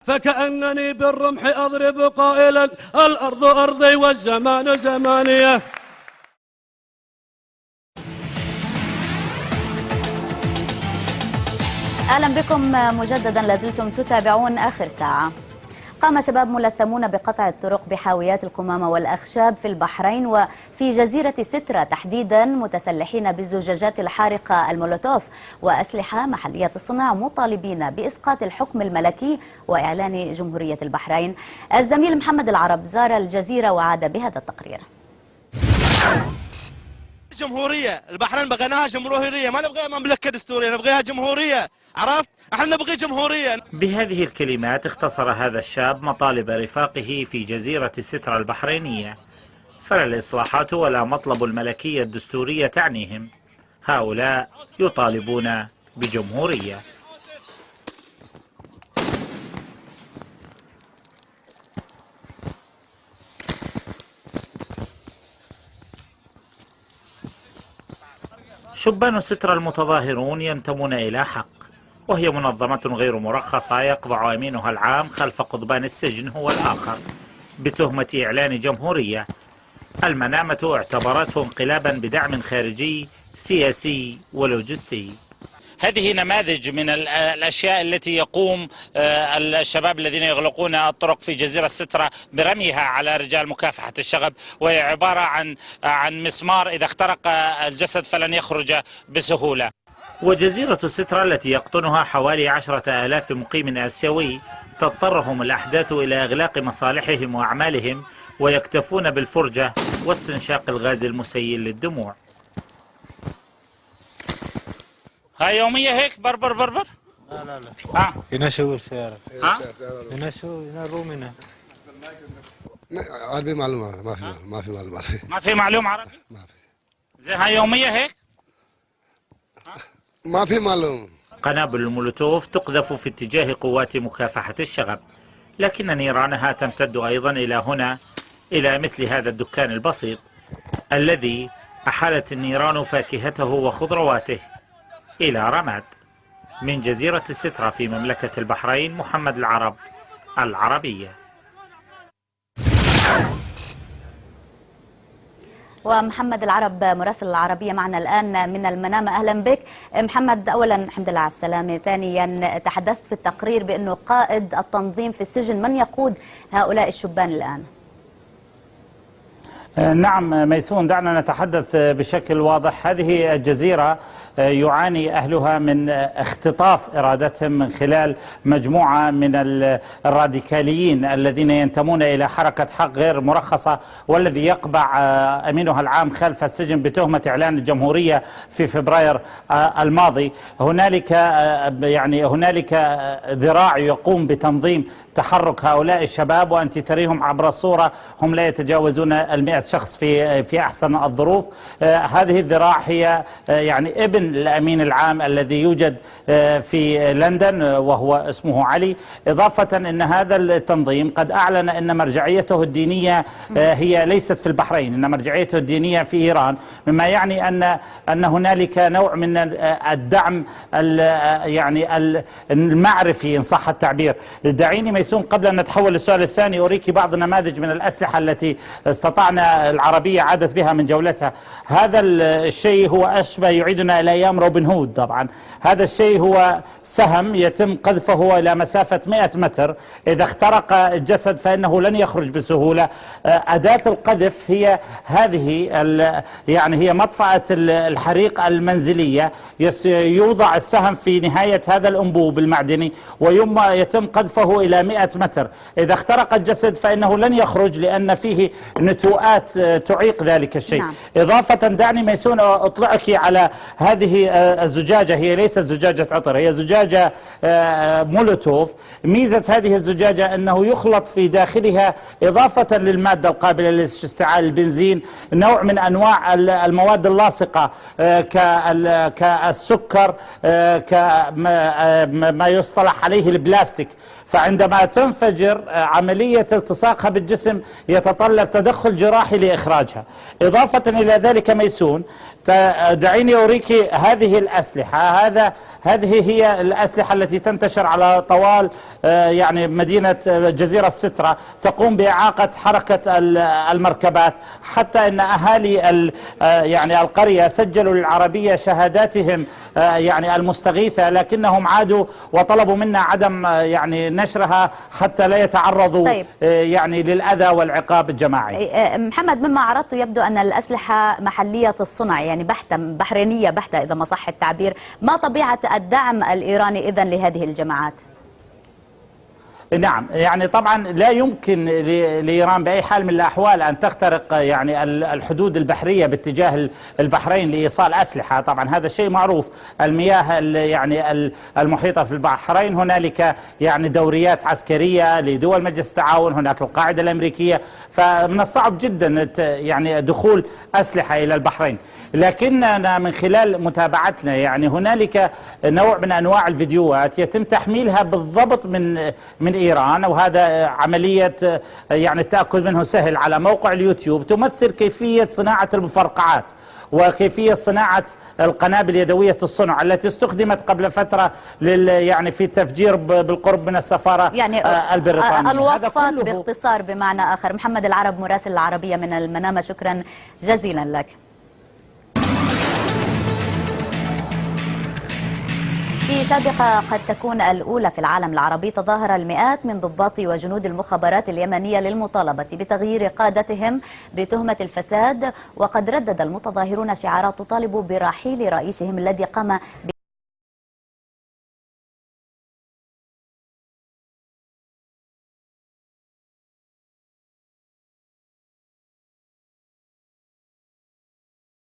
فكأنني بالرمح أضرب قائلا الأرض أرضي والزمان زمانية. أهلا بكم مجددا، لازلتم تتابعون آخر ساعة. قام شباب ملثمون بقطع الطرق بحاويات القمامة والأخشاب في البحرين وفي جزيرة سترة تحديدا، متسلحين بالزجاجات الحارقة المولوتوف وأسلحة محلية الصنع، مطالبين بإسقاط الحكم الملكي وإعلان جمهورية البحرين. الزميل محمد العرب زار الجزيرة وعاد بهذا التقرير. جمهورية البحرين بغيناها جمهورية، ما نبغيها مملكة دستورية، نبغيها جمهورية، عرفت؟ احنا نبغي جمهورية. بهذه الكلمات اختصر هذا الشاب مطالب رفاقه في جزيرة سترة البحرينية، فلا الإصلاحات ولا مطلب الملكية الدستورية تعنيهم. هؤلاء يطالبون بجمهورية. شبان سترة المتظاهرون ينتمون إلى حق، وهي منظمة غير مرخصة يقبع أمينها العام خلف قضبان السجن هو الآخر بتهمة إعلان جمهورية. المنامة اعتبرته انقلابا بدعم خارجي سياسي ولوجستي. هذه نماذج من الأشياء التي يقوم الشباب الذين يغلقون الطرق في جزيرة سترة برميها على رجال مكافحة الشغب، وهي عبارة عن مسمار إذا اخترق الجسد فلن يخرج بسهولة. وجزيرة سترة التي يقطنها حوالي 10,000 مقيم آسيوي تضطرهم الأحداث إلى إغلاق مصالحهم وأعمالهم، ويكتفون بالفرجة واستنشاق الغاز المسيل للدموع. هاي يومية هيك بربر بربر؟ لا ها؟ هنا شو السيارة؟ ها؟ هنا شو؟ هنا الروم هنا. عربي معلومة ما في معلومات. ما في معلوم عربي؟ ما في. زي هاي يومية هيك؟ ما في معلوم. قنابل المولوتوف تقذف في اتجاه قوات مكافحة الشغب، لكن نيرانها تمتد أيضا إلى هنا، إلى مثل هذا الدكان البسيط الذي أحالت النيران فاكهته وخضرواته إلى رماد. من جزيرة سترة في مملكة البحرين، محمد العرب، العربية. ومحمد العرب مراسل العربية معنا الآن من المنامة. أهلا بك محمد. أولا الحمد لله على السلامة، ثانيا تحدثت في التقرير بأنه قائد التنظيم في السجن، من يقود هؤلاء الشبان الآن؟ نعم ميسون، دعنا نتحدث بشكل واضح. هذه الجزيرة يعاني أهلها من اختطاف إرادتهم من خلال مجموعة من الراديكاليين الذين ينتمون إلى حركة حق غير مرخصة، والذي يقبع أمينها العام خلف السجن بتهمة إعلان الجمهورية في فبراير الماضي. هنالك ذراع يقوم بتنظيم تحرك هؤلاء الشباب، وأنت تريهم عبر الصورة، هم لا يتجاوزون 100 شخص في أحسن الظروف. هذه الذراع هي ابن الأمين العام الذي يوجد في لندن وهو اسمه علي، إضافة أن هذا التنظيم قد أعلن أن مرجعيته الدينية هي ليست في البحرين، أن مرجعيته الدينية في إيران، مما يعني أن هنالك نوع من الدعم المعرفي إن صح التعبير. دعيني ميسون قبل أن نتحول للسؤال الثاني أريك بعض النماذج من الأسلحة التي استطعنا العربية عادت بها من جولتها. هذا الشيء هو أشبه يعيدنا إلى أيام روبن هود. طبعا هذا الشيء هو سهم يتم قذفه إلى مسافة 100 متر، إذا اخترق الجسد فإنه لن يخرج بسهولة. أداة القذف هي هذه هي مطفأة الحريق المنزلية، يوضع السهم في نهاية هذا الأنبوب المعدني ويتم قذفه إلى 100 متر. إذا اخترق الجسد فإنه لن يخرج لأن فيه نتوءات تعيق ذلك الشيء. نعم. إضافة دعني ميسون أطلعك على هذه الزجاجة، هي ليست زجاجة عطر، هي زجاجة مولوتوف. ميزة هذه الزجاجة أنه يخلط في داخلها إضافة للمادة القابلة لاشتعال البنزين نوع من أنواع المواد اللاصقة كالسكر، كما يصطلح عليه البلاستيك، فعندما تنفجر عملية التصاقها بالجسم يتطلب تدخل جراحي السماح لإخراجها. إضافة إلى ذلك ميسون، دعيني أريك هذه الأسلحة. هذه هي الأسلحة التي تنتشر على طوال يعني مدينة جزيرة سترة، تقوم بإعاقة حركة المركبات، حتى أن أهالي يعني القرية سجلوا للعربية شهاداتهم يعني المستغيثة، لكنهم عادوا وطلبوا منا عدم يعني نشرها حتى لا يتعرضوا طيب. يعني للأذى والعقاب الجماعي. محمد، مما عرضت يبدو أن الأسلحة محلية الصنع، يعني بحتة بحرينية بحتة إذا ما صح التعبير. ما طبيعة الدعم الإيراني إذن لهذه الجماعات؟ نعم، يعني طبعا لا يمكن لإيران بأي حال من الأحوال أن تخترق يعني الحدود البحرية باتجاه البحرين لإيصال أسلحة. طبعا هذا الشيء معروف. المياه يعني المحيطة في البحرين هنالك يعني دوريات عسكرية لدول مجلس التعاون، هناك القاعدة الأمريكية، فمن الصعب جدا يعني دخول أسلحة إلى البحرين. لكننا من خلال متابعتنا يعني هنالك نوع من أنواع الفيديوهات يتم تحميلها بالضبط من إيران، وهذا عملية يعني التأكد منه سهل، على موقع اليوتيوب، تمثل كيفية صناعة المفرقعات وكيفية صناعة القنابل يدوية الصنع التي استخدمت قبل فترة يعني في التفجير بالقرب من السفارة يعني البريطانية. الوصفات باختصار بمعنى آخر. محمد العرب، مراسل العربية من المنامة، شكرا جزيلا لك. في سابقة قد تكون الأولى في العالم العربي، تظاهر المئات من ضباط وجنود المخابرات اليمنية للمطالبة بتغيير قادتهم بتهمة الفساد، وقد ردد المتظاهرون شعارات تطالب برحيل رئيسهم الذي قام